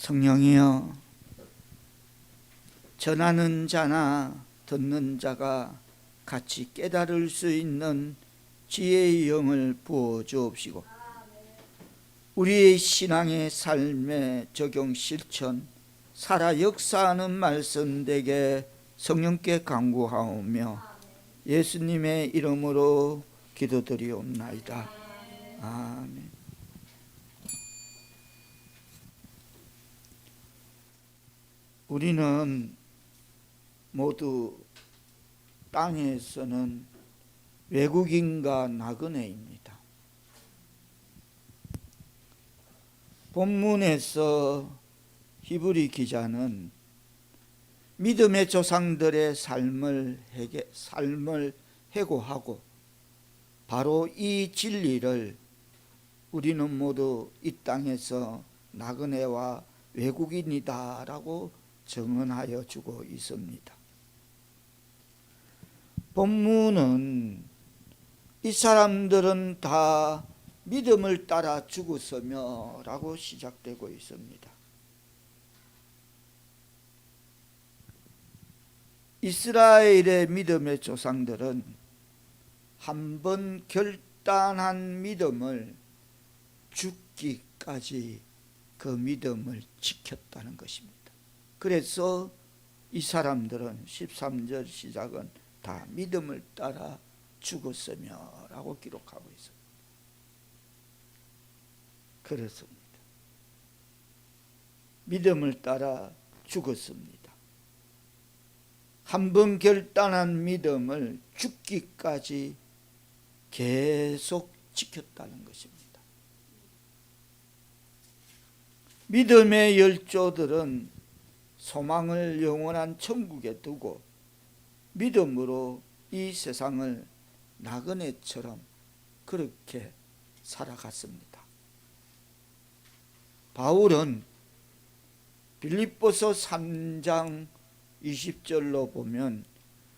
성령이여, 전하는 자나 듣는 자가 같이 깨달을 수 있는 지혜의 영을 부어 주옵시고, 우리의 신앙의 삶의 적용 실천, 살아 역사하는 말씀 되게 성령께 간구하오며 예수님의 이름으로 기도드리옵나이다. 아멘. 우리는 모두 땅에서는 외국인과 나그네입니다. 본문에서 히브리 기자는 믿음의 조상들의 삶을 해고하고 바로 이 진리를 우리는 모두 이 땅에서 나그네와 외국인이다라고 증언하여 주고 있습니다. 본문은 이 사람들은 다 믿음을 따라 죽었으며 라고 시작되고 있습니다. 이스라엘의 믿음의 조상들은 한 번 결단한 믿음을 죽기까지 그 믿음을 지켰다는 것입니다. 그래서 이 사람들은 13절 시작은 다 믿음을 따라 죽었으며 라고 기록하고 있습니다. 그렇습니다. 믿음을 따라 죽었습니다. 한 번 결단한 믿음을 죽기까지 계속 지켰다는 것입니다. 믿음의 열조들은 소망을 영원한 천국에 두고 믿음으로 이 세상을 나그네처럼 그렇게 살아갔습니다. 바울은 빌립보서 3장 20절로 보면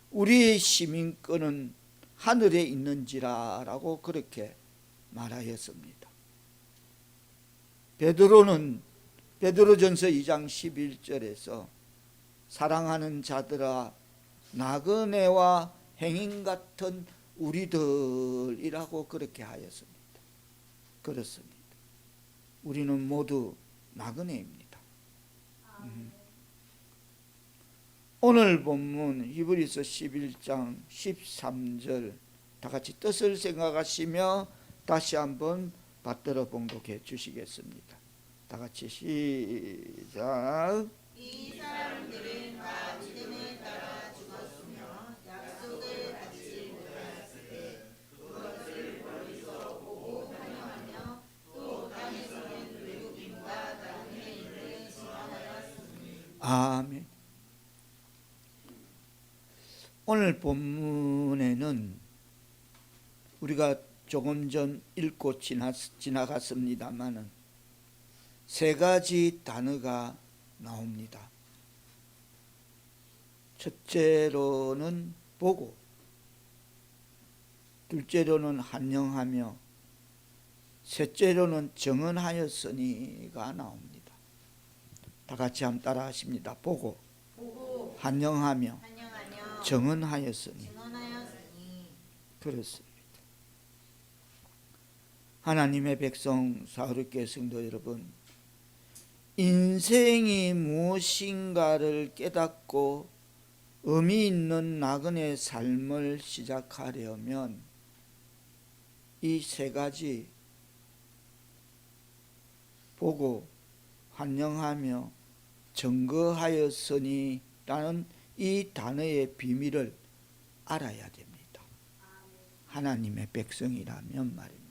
우리의 시민권은 하늘에 있는지라 라고 그렇게 말하였습니다. 베드로전서 2장 11절에서 사랑하는 자들아 나그네와 행인 같은 우리들이라고 그렇게 하였습니다. 그렇습니다. 우리는 모두 나그네입니다. 오늘 본문 히브리서 11장 13절 다 같이 뜻을 생각하시며 다시 한번 받들어 봉독해 주시겠습니다. 다 같이 시작. 이 사람들은 다 믿음을 따라 죽었으며 약속을 받지 못하였을 때 그것을 멀리서 보고 환영하며 또 땅에서는 외국인과 나그네인을 징언하였으니. 아멘. 오늘 본문에는 우리가 조금 전 읽고 지나갔습니다마는 세 가지 단어가 나옵니다. 첫째로는 보고, 둘째로는 환영하며, 셋째로는 정언하였으니가 나옵니다. 다 같이 한번 따라 하십니다. 보고, 환영하며, 정언하였으니. 그렇습니다. 하나님의 백성 사울교회 성도 여러분, 인생이 무엇인가를 깨닫고 의미 있는 나그네 삶을 시작하려면 이 세 가지 보고 환영하며 증거하였으니 라는 이 단어의 비밀을 알아야 됩니다. 하나님의 백성이라면 말입니다.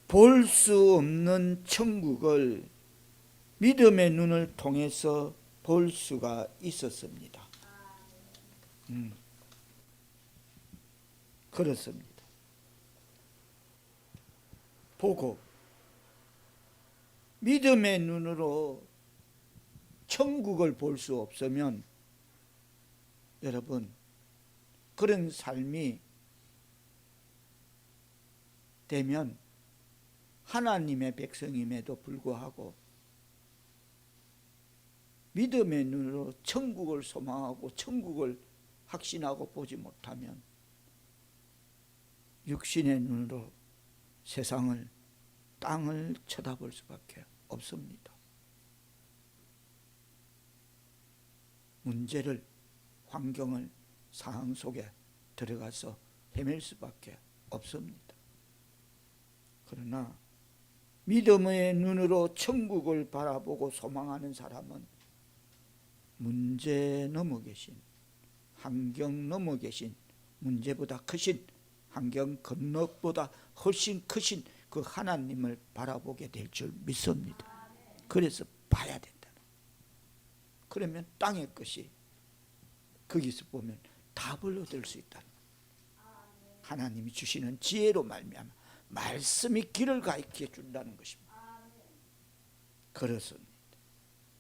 볼 수 없는 천국을 믿음의 눈을 통해서 볼 수가 있었습니다. 그렇습니다. 보고 믿음의 눈으로 천국을 볼 수 없으면 여러분 그런 삶이 되면 하나님의 백성임에도 불구하고 믿음의 눈으로 천국을 소망하고 천국을 확신하고 보지 못하면 육신의 눈으로 세상을, 땅을 쳐다볼 수밖에 없습니다. 문제를, 환경을, 상황 속에 들어가서 헤맬 수밖에 없습니다. 그러나 믿음의 눈으로 천국을 바라보고 소망하는 사람은 문제 넘어 계신, 환경 넘어 계신, 문제보다 크신, 환경 건너보다 훨씬 크신 그 하나님을 바라보게 될 줄 믿습니다. 그래서 봐야 된다는. 그러면 땅의 것이 거기서 보면 답을 얻을 수 있다는. 하나님이 주시는 지혜로 말미암아 말씀이 길을 가르쳐 준다는 것입니다. 그렇습니다.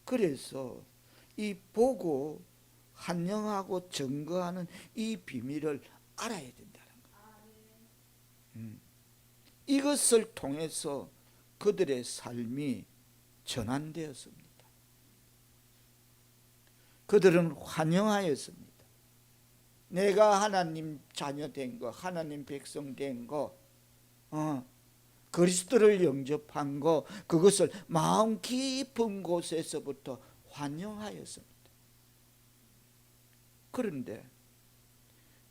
그래서 이 보고 환영하고 증거하는 이 비밀을 알아야 된다는 거예요. 이것을 통해서 그들의 삶이 전환되었습니다. 그들은 환영하였습니다. 내가 하나님 자녀 된 거, 하나님 백성 된 거, 그리스도를 영접한 거, 그것을 마음 깊은 곳에서부터 환영하였습니다. 그런데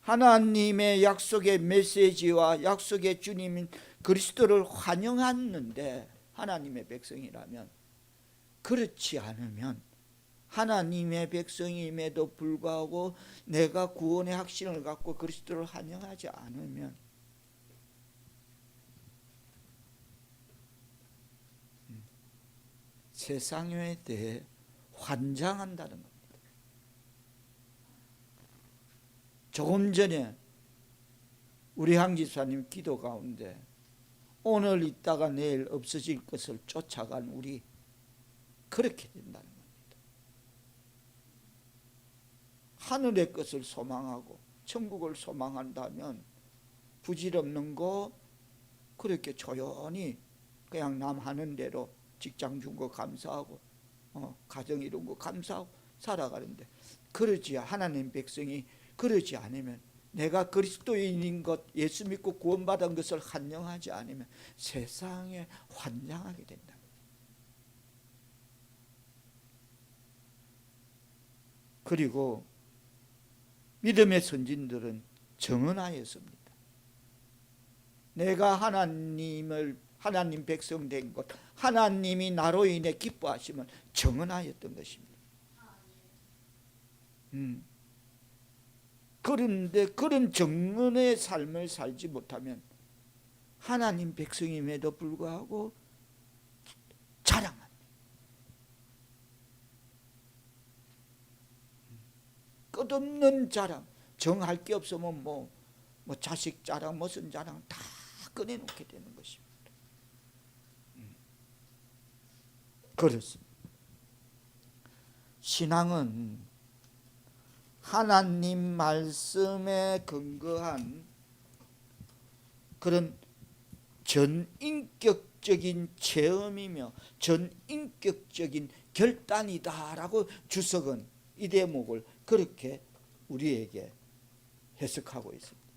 하나님의 약속의 메시지와 약속의 주님인 그리스도를 환영했는데, 하나님의 백성이라면, 그렇지 않으면 하나님의 백성임에도 불구하고 내가 구원의 확신을 갖고 그리스도를 환영하지 않으면 세상에 대해 환장한다는 겁니다. 조금 전에 우리 황 집사님 기도 가운데 오늘 있다가 내일 없어질 것을 쫓아간 우리, 그렇게 된다는 겁니다. 하늘의 것을 소망하고 천국을 소망한다면 부질없는 거 그렇게 조용히 그냥 남 하는 대로 직장 준 거 감사하고 가정 이룬 거 감사하고 살아가는데, 그러지 하나님 백성이 그러지 않으면, 내가 그리스도인인 것, 예수 믿고 구원받은 것을 환영하지 않으면 세상에 환장하게 된다. 그리고 믿음의 선진들은 정언하였습니다. 내가 하나님 백성 된 것, 하나님이 나로 인해 기뻐하심을 정언하였던 것입니다. 그런데 그런 정언의 삶을 살지 못하면 하나님 백성임에도 불구하고 자랑합니다. 끝없는 자랑, 정할 게 없으면 뭐 자식 자랑, 무슨 자랑 다 꺼내놓게 되는 것입니다. 그렇습니다. 신앙은 하나님 말씀에 근거한 그런 전인격적인 체험이며 전인격적인 결단이다라고 주석은 이 대목을 그렇게 우리에게 해석하고 있습니다.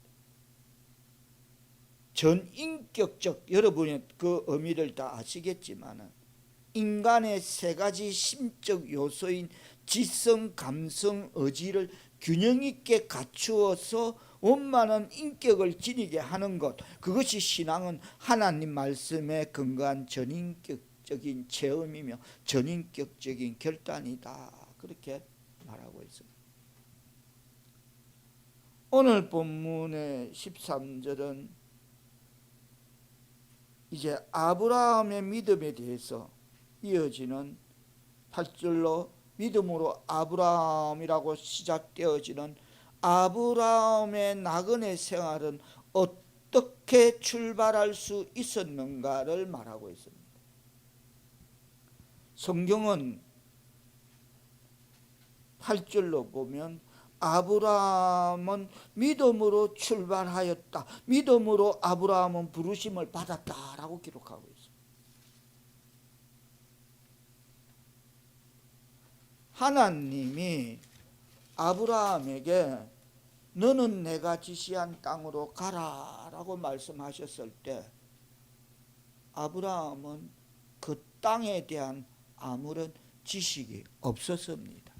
전인격적, 여러분이 그 의미를 다 아시겠지만 인간의 세 가지 심적 요소인 지성, 감성, 의지를 균형 있게 갖추어서 원만한 인격을 지니게 하는 것, 그것이 신앙은 하나님 말씀에 근거한 전인격적인 체험이며 전인격적인 결단이다, 그렇게 말하고 있습니다. 오늘 본문의 13절은 이제 아브라함의 믿음에 대해서 이어지는 8절로 믿음으로 아브라함이라고 시작되어지는 아브라함의 나그네 생활은 어떻게 출발할 수 있었는가를 말하고 있습니다. 성경은 8절로 보면 아브라함은 믿음으로 출발하였다. 믿음으로 아브라함은 부르심을 받았다라고 기록하고 있습니다. 하나님이 아브라함에게 너는 내가 지시한 땅으로 가라라고 말씀하셨을 때 아브라함은 그 땅에 대한 아무런 지식이 없었습니다.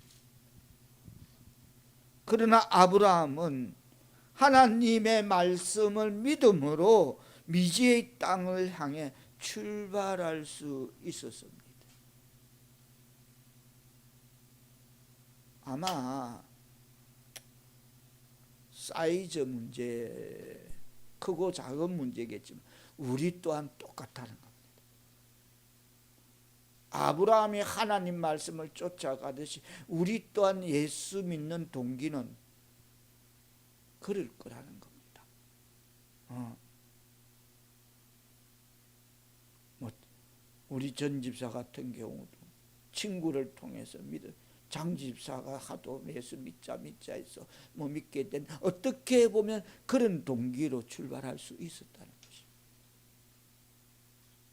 그러나 아브라함은 하나님의 말씀을 믿음으로 미지의 땅을 향해 출발할 수 있었습니다. 아마 사이즈 문제, 크고 작은 문제겠지만 우리 또한 똑같다는 겁니다. 아브라함이 하나님 말씀을 쫓아가듯이 우리 또한 예수 믿는 동기는 그럴 거라는 겁니다. 우리 전 집사 같은 경우도 친구를 통해서 장 집사가 하도 예수 믿자 해서 믿게 된, 어떻게 보면 그런 동기로 출발할 수 있었다는 것입니다.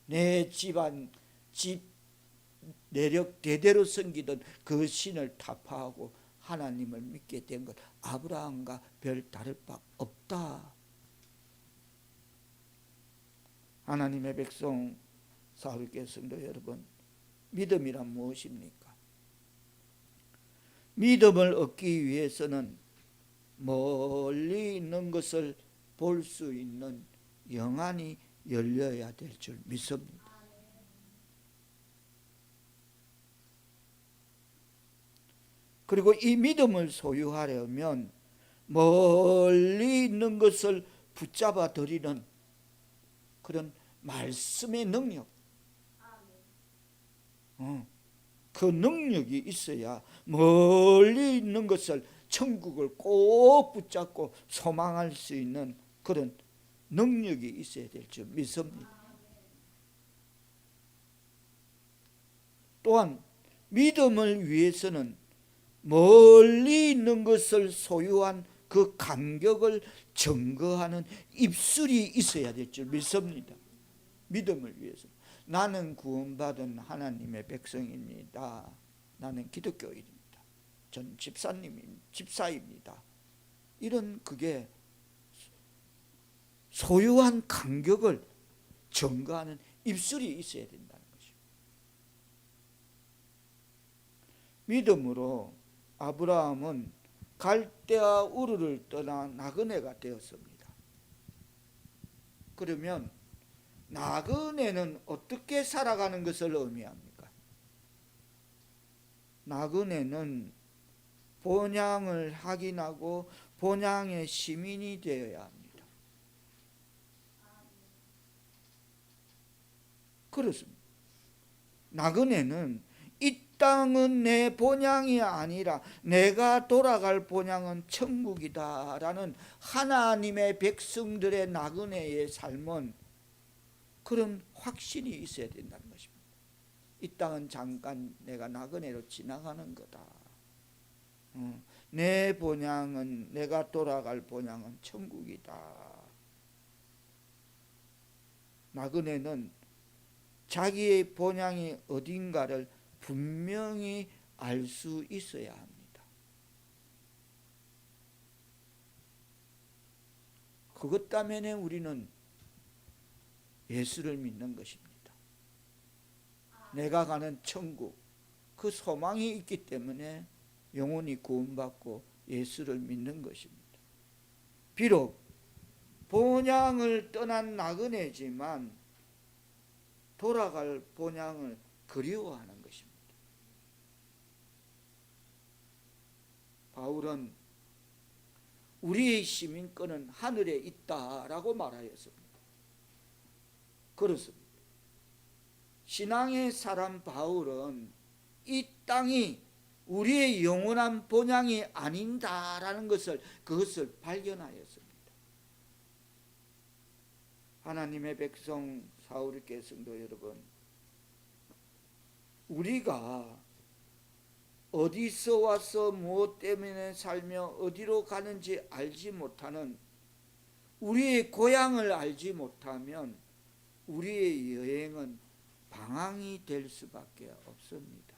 내 집 내력 대대로 섬기던 그 신을 타파하고 하나님을 믿게 된 것, 아브라함과 별 다를 바 없다. 하나님의 백성 사울교회 성도 여러분, 믿음이란 무엇입니까? 믿음을 얻기 위해서는 멀리 있는 것을 볼 수 있는 영안이 열려야 될 줄 믿습니다. 그리고 이 믿음을 소유하려면 멀리 있는 것을 붙잡아 들이는 그런 말씀의 능력, 그 능력이 있어야 멀리 있는 것을, 천국을 꼭 붙잡고 소망할 수 있는 그런 능력이 있어야 될 줄 믿습니다. 또한 믿음을 위해서는 멀리 있는 것을 소유한 그 감격을 증거하는 입술이 있어야 될 줄 믿습니다. 믿음을 위해서 나는 구원받은 하나님의 백성입니다. 나는 기독교인입니다. 전 집사입니다. 이런 그게 소유한 감격을 증거하는 입술이 있어야 된다는 것입니다. 믿음으로 아브라함은 갈대아 우르를 떠나 나그네가 되었습니다. 그러면 나그네는 어떻게 살아가는 것을 의미합니까? 나그네는 본향을 확인하고 본향의 시민이 되어야 합니다. 그렇습니다. 나그네는 이 땅은 내 본향이 아니라 내가 돌아갈 본향은 천국이다라는 하나님의 백성들의 나그네의 삶은 그런 확신이 있어야 된다는 것입니다. 이 땅은 잠깐 내가 나그네로 지나가는 거다. 내 본향은, 내가 돌아갈 본향은 천국이다. 나그네는 자기의 본향이 어딘가를 분명히 알 수 있어야 합니다. 그것 때문에 우리는 예수를 믿는 것입니다. 내가 가는 천국, 그 소망이 있기 때문에 영혼이 구원받고 예수를 믿는 것입니다. 비록 본향을 떠난 나그네지만 돌아갈 본향을 그리워하는 것입니다. 바울은 우리의 시민권은 하늘에 있다라고 말하였습니다. 그렇습니다. 신앙의 사람 바울은 이 땅이 우리의 영원한 본향이 아닌다라는 그것을 발견하였습니다. 하나님의 백성 사울교회 성도 여러분, 우리가 어디서 와서 무엇 때문에 살며 어디로 가는지 알지 못하는, 우리의 고향을 알지 못하면 우리의 여행은 방황이 될 수밖에 없습니다.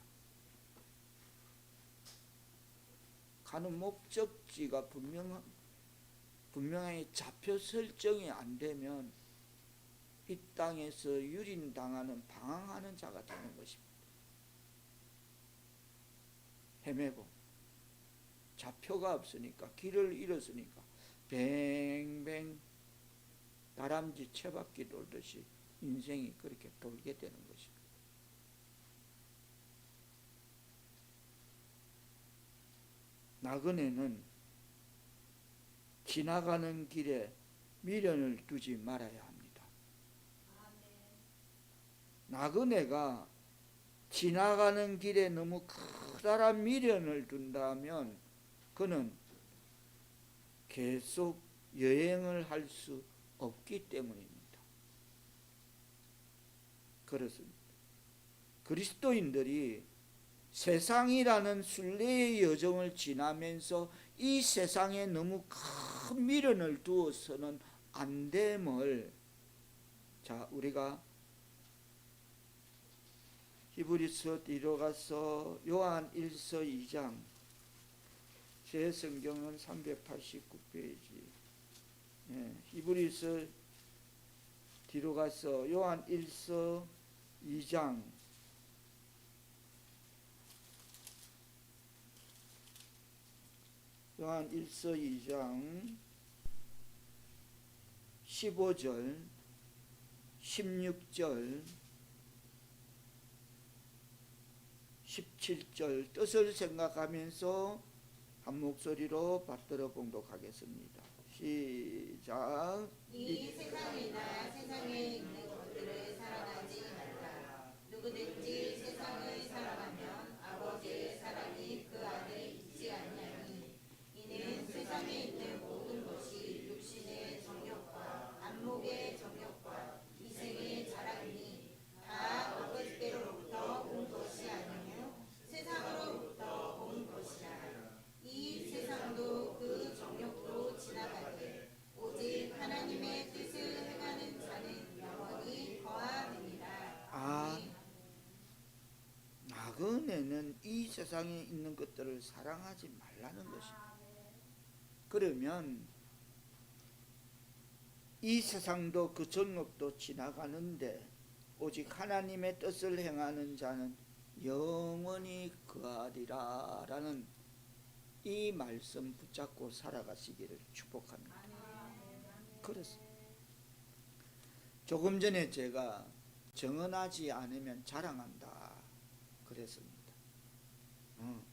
가는 목적지가 분명히 잡혀 설정이 안 되면 이 땅에서 유린당하는, 방황하는 자가 되는 것입니다. 헤매고 좌표가 없으니까, 길을 잃었으니까 뱅뱅 다람쥐 채바퀴 돌듯이 인생이 그렇게 돌게 되는 것입니다. 나그네는 지나가는 길에 미련을 두지 말아야 합니다. 나그네가 지나가는 길에 너무 커다란 미련을 둔다면 그는 계속 여행을 할 수 없기 때문입니다. 그렇습니다. 그리스도인들이 세상이라는 순례의 여정을 지나면서 이 세상에 너무 큰 미련을 두어서는 안 됨을, 자, 우리가 히브리서 뒤로 가서 요한 1서 2장, 제 성경은 389페이지, 히브리서 뒤로 가서 요한 1서 2장 요한 1서 2장 15절 16절 17절 뜻을 생각하면서 한 목소리로 받들어 봉독하겠습니다. 시작. 이 세상이나 세상에 있는 것들을 사랑하지 말라. 누구든지 세상을 사랑하면 아버지의 사랑이 그 안에 있지 아니하니, 이는 세상에 있는 모든 것이 육신의 정욕과 안목의 정욕과 이생의 자랑이니 다 아버지께로부터 온 것이 아니요 세상으로부터 온 것이라. 이 세상도 그 정욕도 지나가되 오직 하나님의 뜻을 행하는 자는 영원히 거하느니라. 나그네는 이 세상에 있는 것들을 사랑하지 말라는 것입니다. 그러면 이 세상도 그 정욕도 지나가는데 오직 하나님의 뜻을 행하는 자는 영원히 거하리라 라는 이 말씀 붙잡고 살아가시기를 축복합니다. 그렇습니다. 조금 전에 제가 정언하지 않으면 자랑한다 그랬습니다.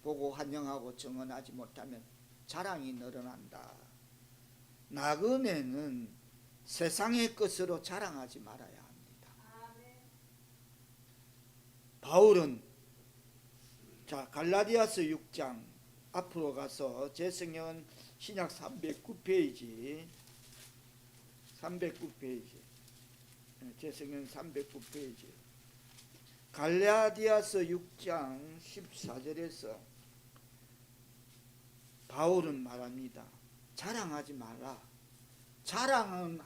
보고 환영하고 정언하지 못하면 자랑이 늘어난다. 나그네는 세상의 것으로 자랑하지 말아야 합니다. 바울은 자 갈라디아서 6장 앞으로 가서 제 성경은 신약 309페이지 제 성경 309페이지 갈라디아서 6장 14절에서 바울은 말합니다. 자랑하지 말라. 자랑을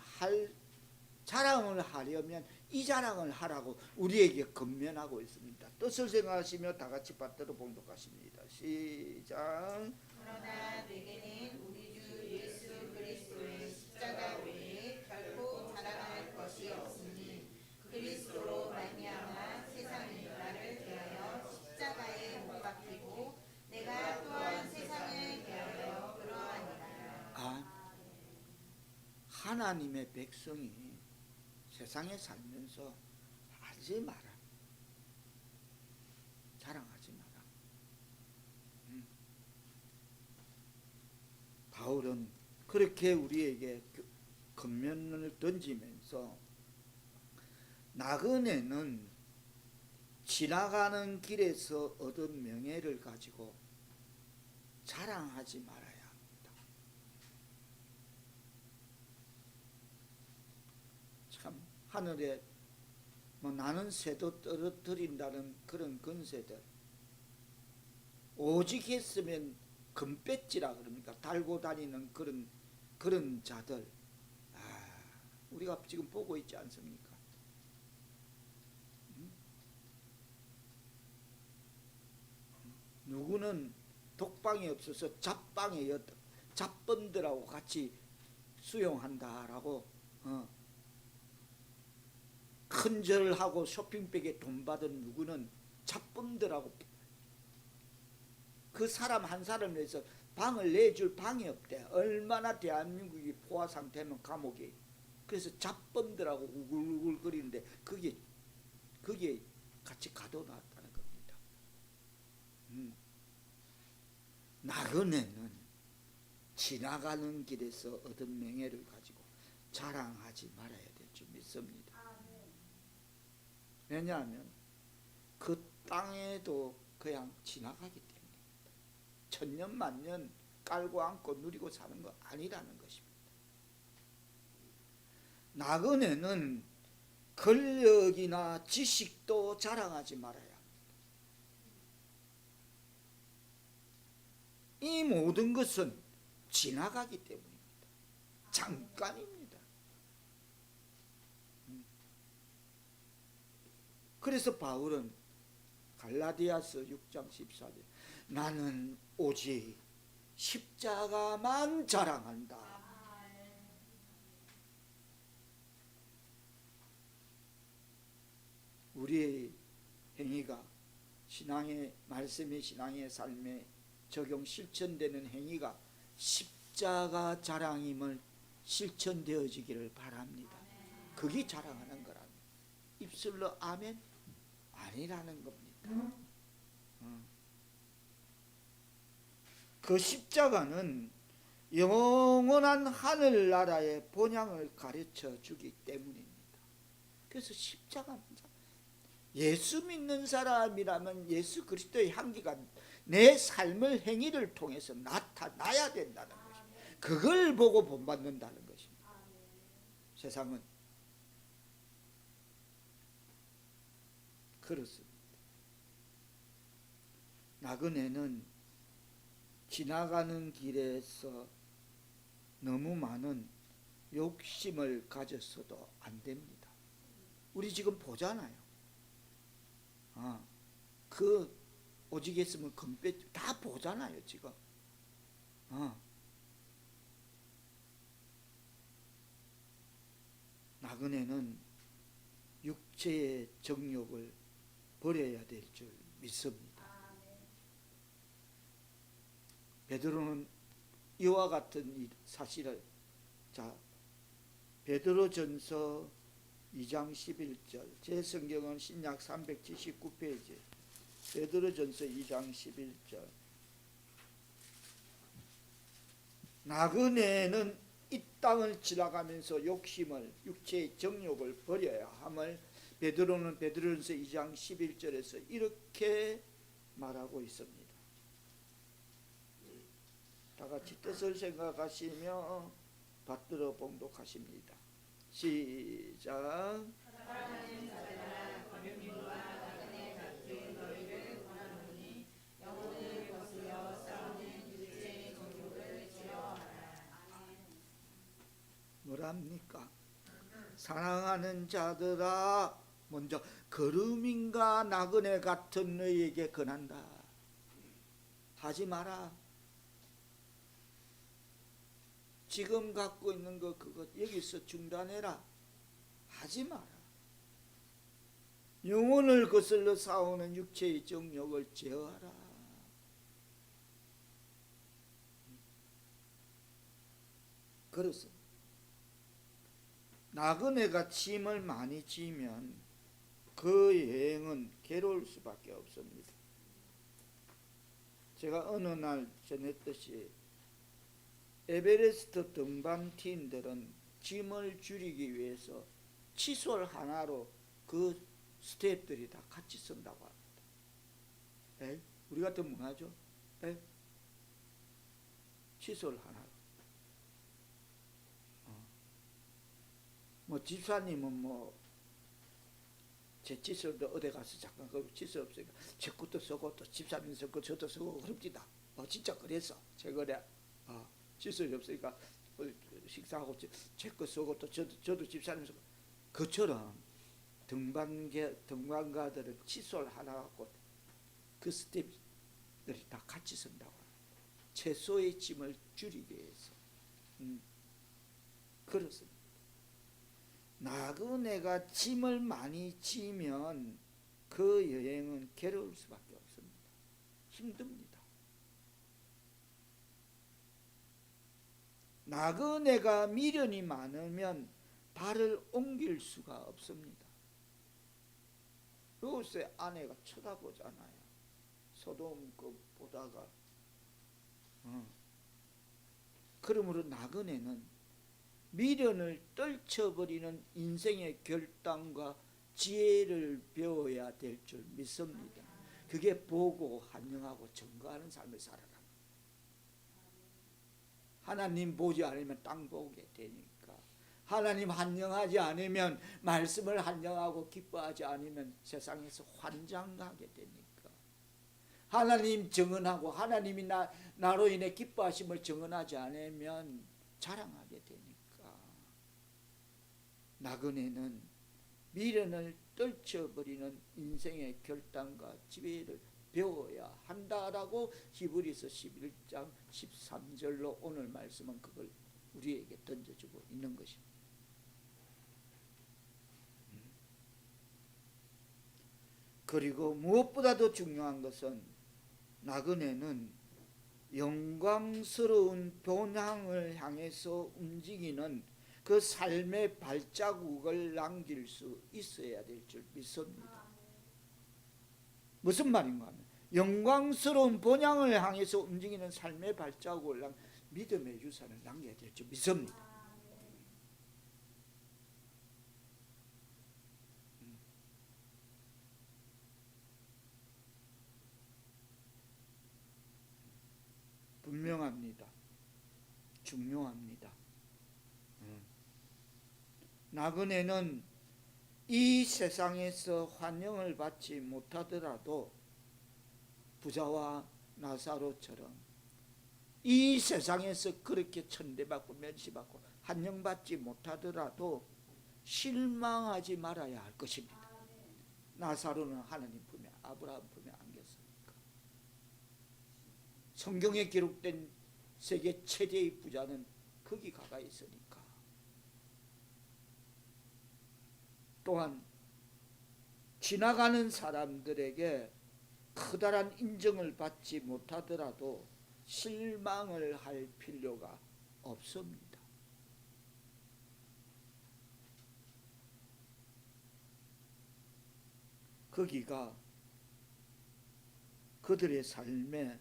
하려면 이 자랑을 하라고 우리에게 권면하고 있습니다. 뜻을 생각하시며 다 같이 받들어 봉독하십니다. 시작. 그러나 내게는 우리 주 예수 그리스도의 십자가 외에 결코 자랑할 것이 없으니, 그리스도로 말미암아 세상이 나를 대하여 십자가에 못 박히고 내가 또한 세상을 대하여 그러하니라. 하나님의 백성이 세상에 살면서 하지 마라. 자랑하지 마라. 바울은 그렇게 우리에게 권면을 던지면서 나그네는 지나가는 길에서 얻은 명예를 가지고 자랑하지 말아야 합니다. 참 하늘에 나는 새도 떨어뜨린다는 그런 권세들, 오직 했으면 금배지라 그럽니까? 달고 다니는 그런 자들, 우리가 지금 보고 있지 않습니까? 누구는 독방이 없어서 잡범들하고 같이 수용한다라고 큰 절을 하고 쇼핑백에 돈 받은 누구는 잡범들하고 그 사람 한 사람을 위해서 방을 내줄 방이 없대. 얼마나 대한민국이 포화 상태면 감옥이. 그래서 잡범들하고 우글우글거리는데 그게 같이 가둬놨다는 겁니다. 나그네는 지나가는 길에서 얻은 명예를 가지고 자랑하지 말아야 될 줄 믿습니다. 왜냐하면 그 땅에도 그냥 지나가기 때문입니다. 천년 만년 깔고 안고 누리고 사는 거 아니라는 것입니다. 나그네는 권력이나 지식도 자랑하지 말아야 합니다. 이 모든 것은 지나가기 때문입니다. 잠깐입니다. 그래서 바울은 갈라디아서 6장 14절 나는 오직 십자가만 자랑한다. 우리의 행위가 신앙의 말씀이 신앙의 삶에 적용 실천되는 행위가 십자가 자랑임을 실천되어지기를 바랍니다. 그게 자랑하는 거랍니다. 입술로 아멘? 아니라는 겁니다. 그 십자가는 영원한 하늘나라의 본향을 가르쳐 주기 때문입니다. 그래서 십자가는 예수 믿는 사람이라면 예수 그리스도의 향기가 내 삶을 행위를 통해서 나타나야 된다는 것입니다. 그걸 보고 본받는다는 것입니다. 세상은 그렇습니다. 나그네는 지나가는 길에서 너무 많은 욕심을 가졌어도 안 됩니다. 우리 지금 보잖아요. 그 오직 했으면 금배 다 보잖아요 지금. 나그네는 육체의 정욕을 버려야 될 줄 믿습니다. 베드로는 이와 같은 사실을 베드로전서 2장 11절 제 성경은 신약 379페이지 베드로전서 2장 11절 나그네는 이 땅을 지나가면서 욕심을 육체의 정욕을 버려야 함을 베드로는 베드로전서 2장 11절에서 이렇게 말하고 있습니다. 다 같이 뜻을 생각하시며 받들어 봉독하십니다. 시작. 사랑하는 자들아 권율과 나그네 같은 너희를 권하노니 영혼을 거스려 싸우는 육체의 정욕을 제어하라. 뭐랍니까? 사랑하는 자들아 먼저 거름인가 나그네 같은 너희에게 권한다. 하지 마라. 지금 갖고 있는 거 그거 여기서 중단해라. 하지 마라. 영혼을 거슬러 싸우는 육체의 정욕을 제어하라. 그렇습니다. 나그네가 짐을 많이 지면 그 여행은 괴로울 수밖에 없습니다. 제가 어느 날 전했듯이 에베레스트 등반팀들은 짐을 줄이기 위해서 칫솔 하나로 그 스태프들이 다 같이 쓴다고 합니다. 우리 같으면 뭐 하죠? 칫솔 하나로. 집사님은 제 칫솔도 어디 가서 잠깐 그 칫솔 없으니까 제 것도 쓰고 또 집사님 쓰고 저도 쓰고 그럽디다. 진짜 그랬어. 제거래. 칫솔이 없으니까 식사하고 제 거 쓰고 또 저도 집사님 쓰고. 그처럼 등반가들은 칫솔 하나 갖고 그 스텝들이 다 같이 쓴다고. 채소의 짐을 줄이기 위해서. 그렇습니다. 나그네가 짐을 많이 지면 그 여행은 괴로울 수밖에 없습니다. 힘듭니다. 나그네가 미련이 많으면 발을 옮길 수가 없습니다. 요새 아내가 쳐다보잖아요. 소돔 거 보다가. 그러므로 나그네는 미련을 떨쳐버리는 인생의 결단과 지혜를 배워야 될 줄 믿습니다. 그게 보고 한영하고 증거하는 삶을 살아가는 거예요. 하나님 보지 않으면 땅 보게 되니까, 하나님 한영하지 않으면, 말씀을 한영하고 기뻐하지 않으면 세상에서 환장하게 되니까, 하나님 증언하고 하나님이 나로 인해 기뻐하심을 증언하지 않으면 자랑하게 되니까, 나그네는 미련을 떨쳐버리는 인생의 결단과 지혜를 배워야 한다라고 히브리서 11장 13절로 오늘 말씀은 그걸 우리에게 던져주고 있는 것입니다. 그리고 무엇보다도 중요한 것은 나그네는 영광스러운 본향을 향해서 움직이는 그 삶의 발자국을 남길 수 있어야 될 줄 믿습니다. 무슨 말인가 하면 영광스러운 본향을 향해서 움직이는 삶의 발자국을 믿음의 유산을 남겨야 될 줄 믿습니다. 분명합니다. 중요합니다. 나그네는 이 세상에서 환영을 받지 못하더라도 부자와 나사로처럼 이 세상에서 그렇게 천대받고 멸시받고 환영받지 못하더라도 실망하지 말아야 할 것입니다. 나사로는 하나님 품에, 아브라함 품에 안겼으니까. 성경에 기록된 세계 최대의 부자는 거기 가가 있으니까. 또한 지나가는 사람들에게 커다란 인정을 받지 못하더라도 실망을 할 필요가 없습니다. 거기가 그들의 삶의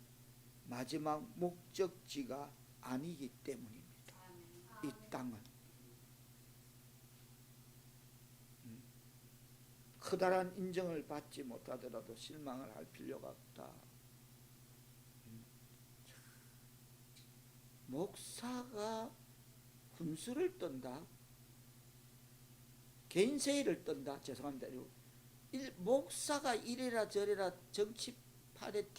마지막 목적지가 아니기 때문입니다. 이 땅은 커다란 인정을 받지 못하더라도 실망을 할 필요가 없다. 목사가 훈수를 떤다, 개인세일을 떤다. 죄송합니다. 목사가 이래라 저래라 정치판의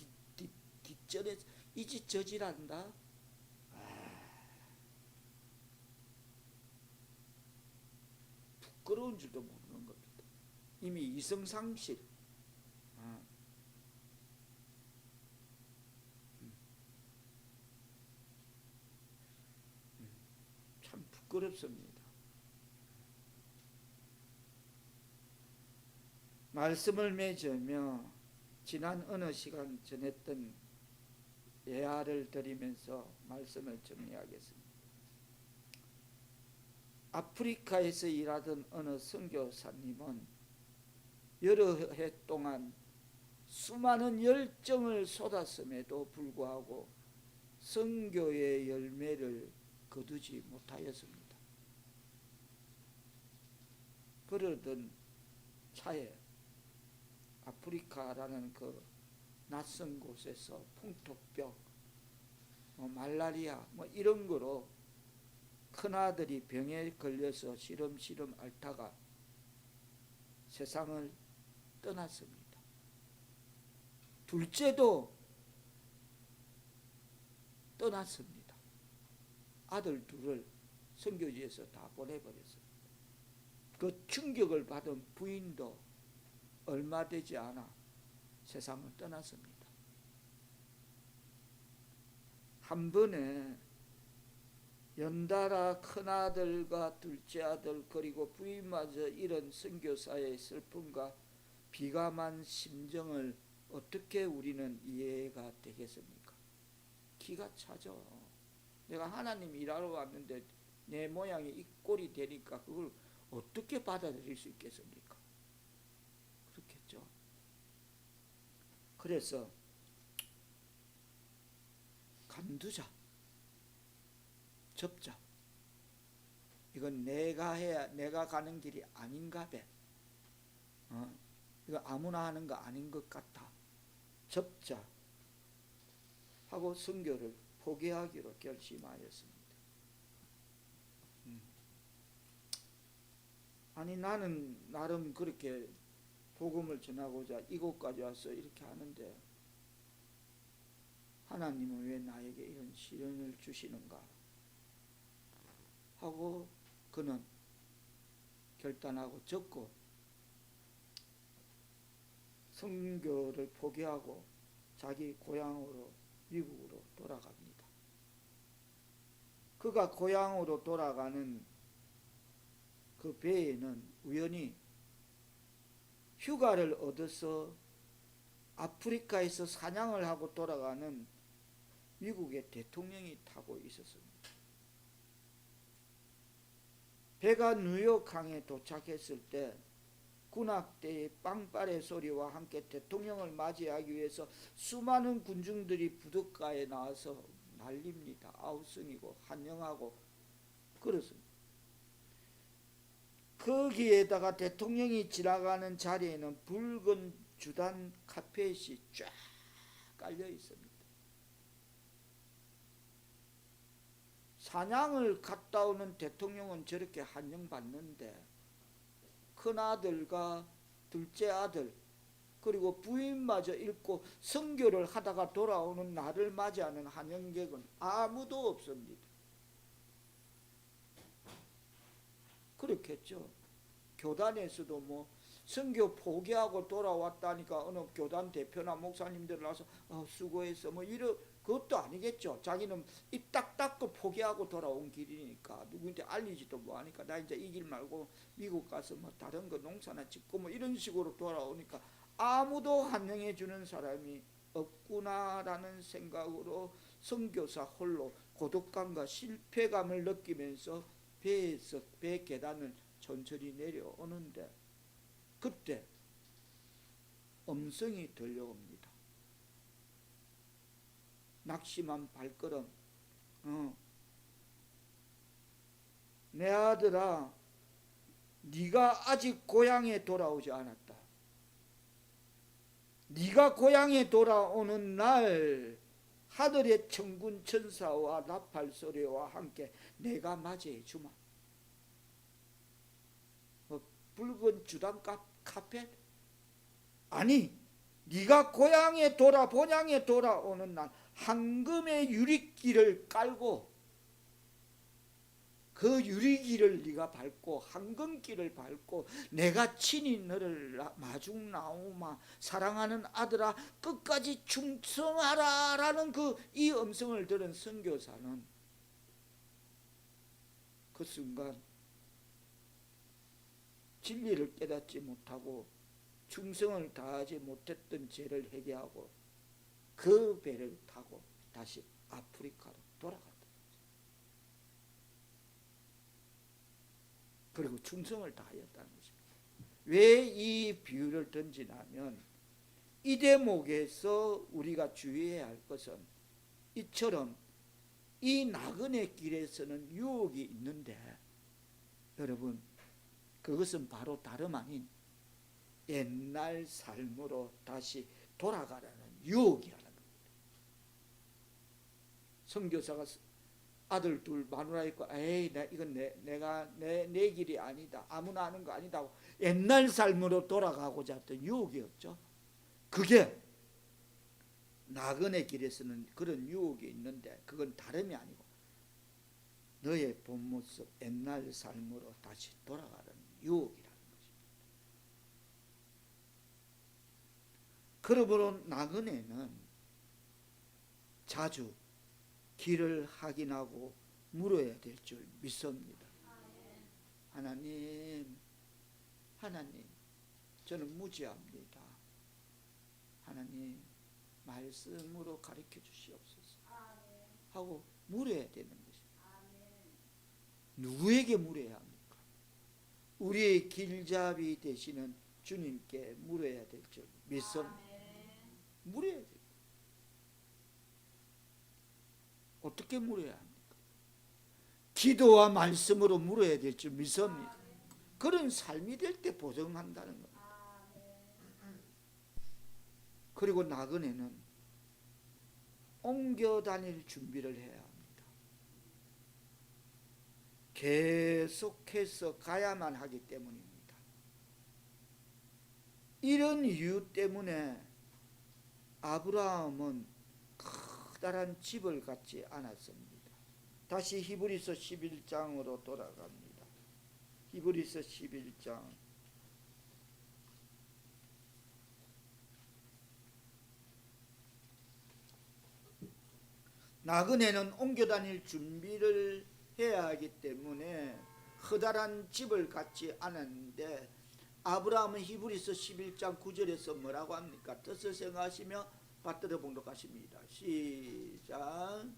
뒷전에 이지 저지란다. 부끄러운 줄도 모르는 겁니다. 이미 이성상실. 참 부끄럽습니다. 말씀을 맺으며 지난 어느 시간 전했던 예화를 드리면서 말씀을 정리하겠습니다. 아프리카에서 일하던 어느 선교사님은 여러 해 동안 수많은 열정을 쏟았음에도 불구하고 선교의 열매를 거두지 못하였습니다. 그러던 차에 아프리카라는 그 낯선 곳에서 풍토병, 말라리아 이런 거로 큰아들이 병에 걸려서 시름시름 앓다가 세상을 떠났습니다. 둘째도 떠났습니다. 아들 둘을 선교지에서 다 보내버렸습니다. 그 충격을 받은 부인도 얼마 되지 않아 세상을 떠났습니다. 한 번에 연달아 큰아들과 둘째 아들 그리고 부인마저 이런 선교사의 슬픔과 비감한 심정을 어떻게 우리는 이해가 되겠습니까? 기가 차죠. 내가 하나님 일하러 왔는데 내 모양이 이 꼴이 되니까 그걸 어떻게 받아들일 수 있겠습니까? 그렇겠죠. 그래서 간두자, 접자. 이건 내가 가는 길이 아닌가 봐. 이거 아무나 하는 거 아닌 것 같아. 접자 하고 선교를 포기하기로 결심하였습니다. 아니 나는 나름 그렇게 복음을 전하고자 이곳까지 와서 이렇게 하는데 하나님은 왜 나에게 이런 시련을 주시는가 하고 그는 결단하고 접고 선교를 포기하고 자기 고향으로 미국으로 돌아갑니다. 그가 고향으로 돌아가는 그 배에는 우연히 휴가를 얻어서 아프리카에서 사냥을 하고 돌아가는 미국의 대통령이 타고 있었습니다. 배가 뉴욕항에 도착했을 때 군악대의 빵빠레 소리와 함께 대통령을 맞이하기 위해서 수많은 군중들이 부둣가에 나와서 난립니다. 아우성이고 환영하고 그렇습니다. 거기에다가 대통령이 지나가는 자리에는 붉은 주단 카펫이 쫙 깔려 있습니다. 사냥을 갔다 오는 대통령은 저렇게 환영받는데 큰아들과 둘째 아들 그리고 부인마저 잃고 선교를 하다가 돌아오는 나를 맞이하는 환영객은 아무도 없습니다. 그렇겠죠. 교단에서도 뭐 선교 포기하고 돌아왔다니까 어느 교단 대표나 목사님들 나와서 수고했어 뭐 이런 그것도 아니겠죠. 자기는 입 딱 닫고 포기하고 돌아온 길이니까 누구한테 알리지도 뭐하니까 나 이제 이 길 말고 미국 가서 뭐 다른 거 농사나 짓고 뭐 이런 식으로 돌아오니까 아무도 환영해 주는 사람이 없구나라는 생각으로 선교사 홀로 고독감과 실패감을 느끼면서 배에서 배 계단을 천천히 내려오는데 그때 음성이 들려옵니다. 낙심한 발걸음. 내 아들아, 네가 아직 고향에 돌아오지 않았다. 네가 고향에 돌아오는 날 하늘의 천군 천사와 나팔 소리와 함께 내가 맞이해 주마. 붉은 주단 카펫? 아니, 네가 고향에 본향에 돌아오는 날 황금의 유리길을 깔고 그 유리길을 네가 밟고 황금길을 밟고 내가 친히 너를 마중 나오마 사랑하는 아들아 끝까지 충성하라 라는 이 음성을 들은 선교사는 그 순간 진리를 깨닫지 못하고 충성을 다하지 못했던 죄를 회개하고 그 배를 타고 다시 아프리카로 돌아갔다. 그리고 충성을 다하였다는 것입니다. 왜 이 비유를 던지냐면 이 대목에서 우리가 주의해야 할 것은 이처럼 이 나그네 길에서는 유혹이 있는데 여러분 그것은 바로 다름 아닌 옛날 삶으로 다시 돌아가라는 유혹이라는 겁니다. 선교사가 아들 둘 마누라 있고, 에이 이건 내 길이 아니다, 아무나 하는 거 아니다 하고 옛날 삶으로 돌아가고자 했던 유혹이 없죠. 그게 나그네 길에서는 그런 유혹이 있는데, 그건 다름이 아니고 너의 본 모습, 옛날 삶으로 다시 돌아가는 유혹이라는 것입니다. 그러므로 나그네는 자주 길을 확인하고 물어야 될 줄 믿습니다. 하나님, 저는 무지합니다. 하나님, 말씀으로 가르쳐 주시옵소서 하고 물어야 되는 것입니다. 누구에게 물어야 합니까? 우리의 길잡이 되시는 주님께 물어야 될 줄 믿습니다. 물어야 돼요. 어떻게 물어야 합니까? 기도와 말씀으로 물어야 될 줄 믿습니다. 그런 삶이 될 때 보정한다는 겁니다. 그리고 나그네는 옮겨 다닐 준비를 해야 합니다. 계속해서 가야만 하기 때문입니다. 이런 이유 때문에 아브라함은 커다란 집을 갖지 않았습니다. 다시 히브리서 11장으로 돌아갑니다. 히브리서 11장 나그네는 옮겨 다닐 준비를 해야 하기 때문에 커다란 집을 갖지 않았는데, 아브라함은 히브리서 11장 9절에서 뭐라고 합니까? 뜻을 생각하시며 받들어 봉독하십니다. 시작.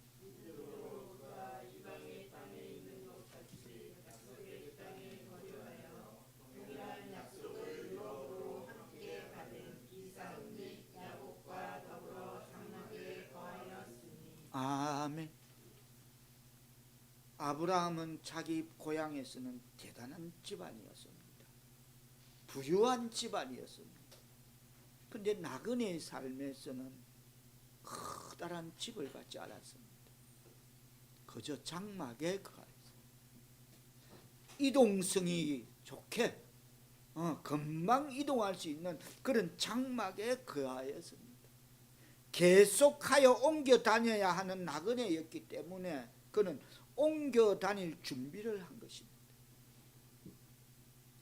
아멘. 아브라함은 자기 고향에서는 대단한 집안이었습니다. 부유한 집안이었습니다. 그런데 나그네의 삶에서는 커다란 집을 갖지 않았습니다. 그저 장막에 거하였습니다. 이동성이 좋게 금방 이동할 수 있는 그런 장막에 거하였습니다. 계속하여 옮겨 다녀야 하는 나그네였기 때문에 그는 옮겨 다닐 준비를 한 것입니다.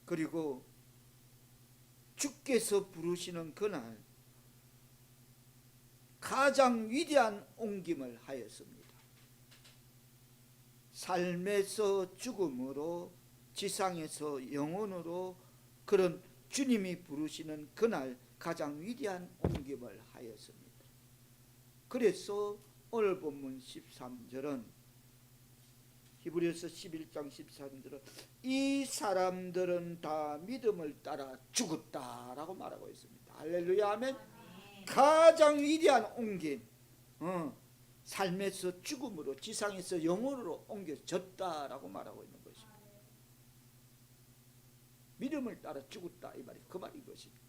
그리고 주께서 부르시는 그날 가장 위대한 옮김을 하였습니다. 삶에서 죽음으로, 지상에서 영혼으로, 그런 주님이 부르시는 그날 가장 위대한 옮김을 하였습니다. 그래서 오늘 본문 13절은, 히브리서 11장 13절은 이 사람들은 다 믿음을 따라 죽었다라고 말하고 있습니다. 할렐루야, 아멘. 가장 위대한 옮김, 삶에서 죽음으로, 지상에서 영혼으로 옮겨졌다라고 말하고 있는 것입니다. 믿음을 따라 죽었다, 이 말이 그 말인 것입니다.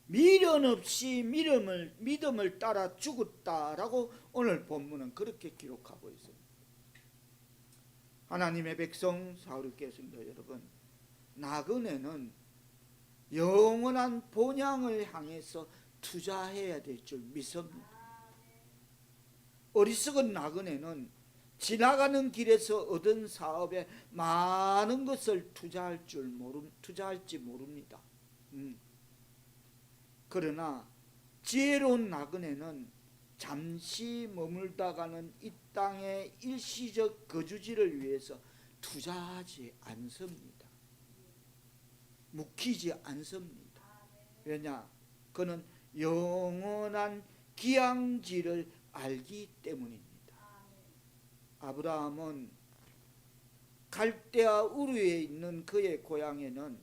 미련 없이 믿음을 따라 죽었다라고 오늘 본문은 그렇게 기록하고 있습니다. 하나님의 백성, 사울교회 성도 여러분, 나그네는 영원한 본향을 향해서 투자해야 될 줄 믿습니다. 어리석은 나그네는 지나가는 길에서 얻은 사업에 많은 것을 투자할지 모릅니다. 그러나 지혜로운 나그네는 잠시 머물다가는 이 땅의 일시적 거주지를 위해서 투자하지 않습니다. 묵히지 않습니다. 왜냐? 그는 영원한 기양지를 알기 때문입니다. 아브라함은 갈대아 우르에 있는 그의 고향에는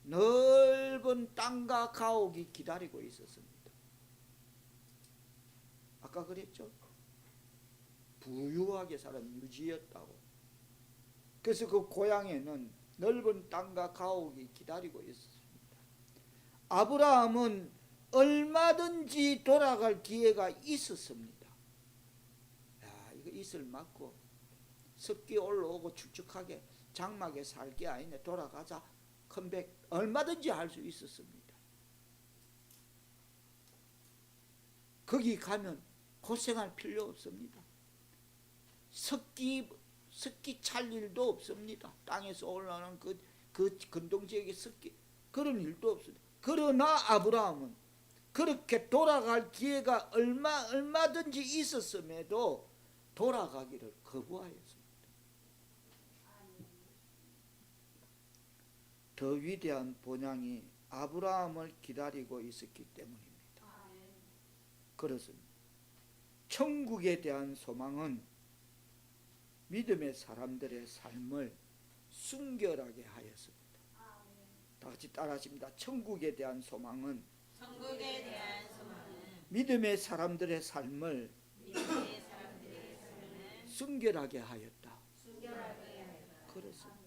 넓은 땅과 가옥이 기다리고 있었습니다. 아까 그랬죠? 부유하게 살은 유지였다고. 그래서 그 고향에는 넓은 땅과 가옥이 기다리고 있었습니다. 아브라함은 얼마든지 돌아갈 기회가 있었습니다. 이 이슬 맞고 습기 올라오고 축축하게 장막에 살게 아니네 돌아가자 컴백 얼마든지 할 수 있었습니다. 거기 가면 고생할 필요 없습니다. 습기 찰 일도 없습니다. 땅에서 올라오는 그 근동지역의 습기 그런 일도 없습니다. 그러나 아브라함은 그렇게 돌아갈 기회가 얼마든지 있었음에도 돌아가기를 거부하였습니다. 더 위대한 본향이 아브라함을 기다리고 있었기 때문입니다. 그렇습니다. 천국에 대한 소망은 믿음의 사람들의 삶을 순결하게 하였습니다. 다 같이 따라하십니다. 천국에 대한 소망은 믿음의 사람들의 삶을 순결하게 하였다. 그렇습니다.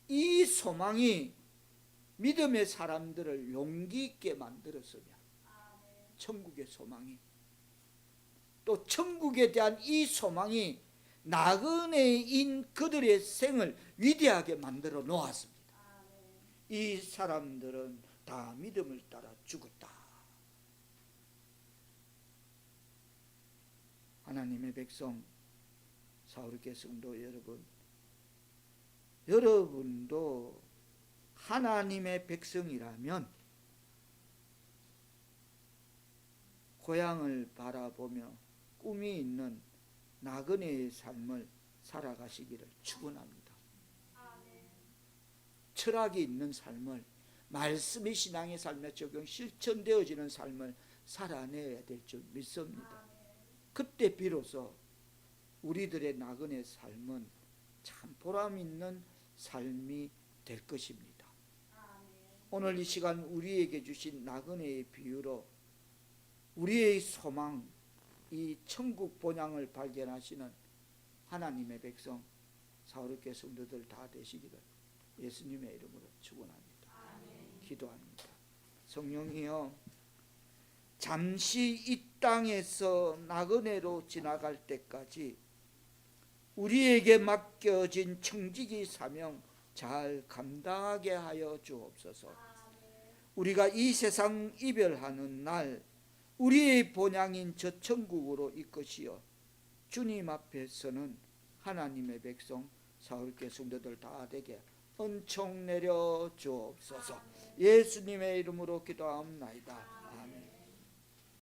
이 소망이 믿음의 사람들을 용기 있게 만들었으면 천국의 소망이 또 천국에 대한 이 소망이 나그네인 그들의 생을 위대하게 만들어 놓았습니다. 이 사람들은 다 믿음을 따라 죽었다. 하나님의 백성 사울교회 성도 여러분, 여러분도 하나님의 백성이라면 고향을 바라보며 꿈이 있는 나그네의 삶을 살아가시기를 축원합니다. 철학이 있는 삶을 말씀의 신앙의 삶에 적용 실천되어지는 삶을 살아내야 될 줄 믿습니다. 그때 비로소 우리들의 나그네 삶은 참 보람 있는 삶이 될 것입니다. 오늘 이 시간 우리에게 주신 나그네의 비유로 우리의 소망, 이 천국 본향을 발견하시는 하나님의 백성 사울교회 성도들 다 되시기를 예수님의 이름으로 축원합니다. 기도합니다. 성령이여, 잠시 이 땅에서 나그네로 지나갈 때까지 우리에게 맡겨진 청지기 사명 잘 감당하게 하여 주옵소서. 우리가 이 세상 이별하는 날 우리의 본향인 저 천국으로 이끄시어 주님 앞에서는 하나님의 백성 사울교회 성도들 다 되게 은총 내려 주옵소서. 예수님의 이름으로 기도하옵나이다.